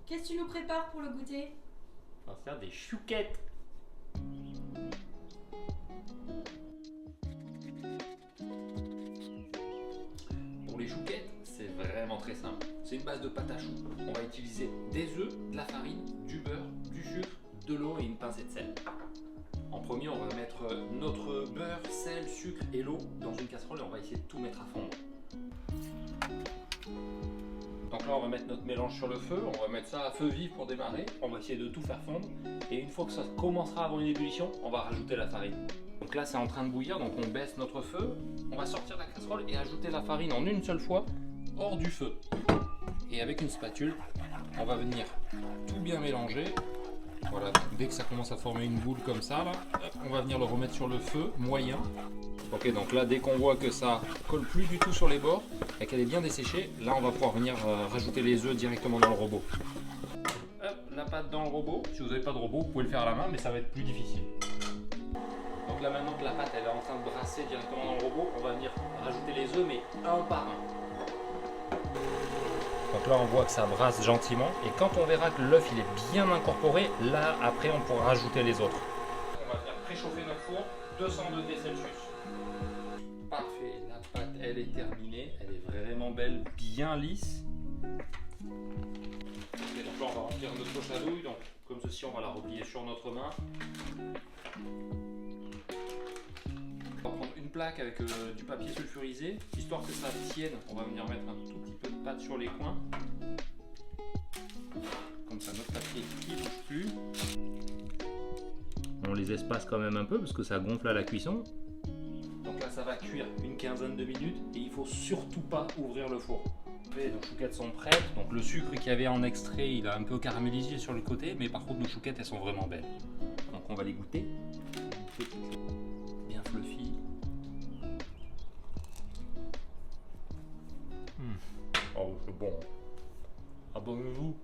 qu'est-ce que tu nous prépares pour le goûter? On va faire des chouquettes. Pour les chouquettes, c'est vraiment très simple. C'est une base de pâte à choux. On va utiliser des œufs, de la farine, du beurre, du sucre, de l'eau et une pincée de sel. En premier, on va mettre notre beurre, sel, sucre et l'eau dans une casserole et on va essayer de tout mettre à fondre. Donc là, on va mettre notre mélange sur le feu, on va mettre ça à feu vif pour démarrer. On va essayer de tout faire fondre et une fois que ça commencera à avoir une ébullition, on va rajouter la farine. Donc là, c'est en train de bouillir, donc on baisse notre feu, on va sortir la casserole et ajouter la farine en une seule fois hors du feu. Et avec une spatule, on va venir tout bien mélanger. Voilà, dès que ça commence à former une boule comme ça, là, on va venir le remettre sur le feu moyen. Ok, donc là, dès qu'on voit que ça colle plus du tout sur les bords et qu'elle est bien desséchée, là, on va pouvoir venir rajouter les œufs directement dans le robot. Hop, la pâte dans le robot. Si vous n'avez pas de robot, vous pouvez le faire à la main, mais ça va être plus difficile. Donc là, maintenant que la pâte elle est en train de brasser directement dans le robot, on va venir rajouter les œufs, mais un par un. Donc là, on voit que ça brasse gentiment. Et quand on verra que l'œuf il est bien incorporé, là, après, on pourra rajouter les autres. On va faire préchauffer notre four, 200 degrés Celsius. Parfait, la pâte, elle est terminée. Elle est vraiment belle, bien lisse. Ok, donc là, on va remplir notre poche à douille. Donc, comme ceci, on va la replier sur notre main. On va prendre une plaque avec du papier sulfurisé, histoire que ça tienne. On va venir mettre un tout petit peu de pâte sur les coins. Comme ça, notre papier ne bouge plus. On les espace quand même un peu parce que ça gonfle à la cuisson. Donc là, ça va cuire une quinzaine de minutes et il faut surtout pas ouvrir le four. Nos chouquettes sont prêtes. Donc le sucre qu'il y avait en extrait, il a un peu caramélisé sur le côté, mais par contre nos chouquettes, elles sont vraiment belles. Donc on va les goûter. Bien fluffy. Oh, c'est bon. Abonnez-vous.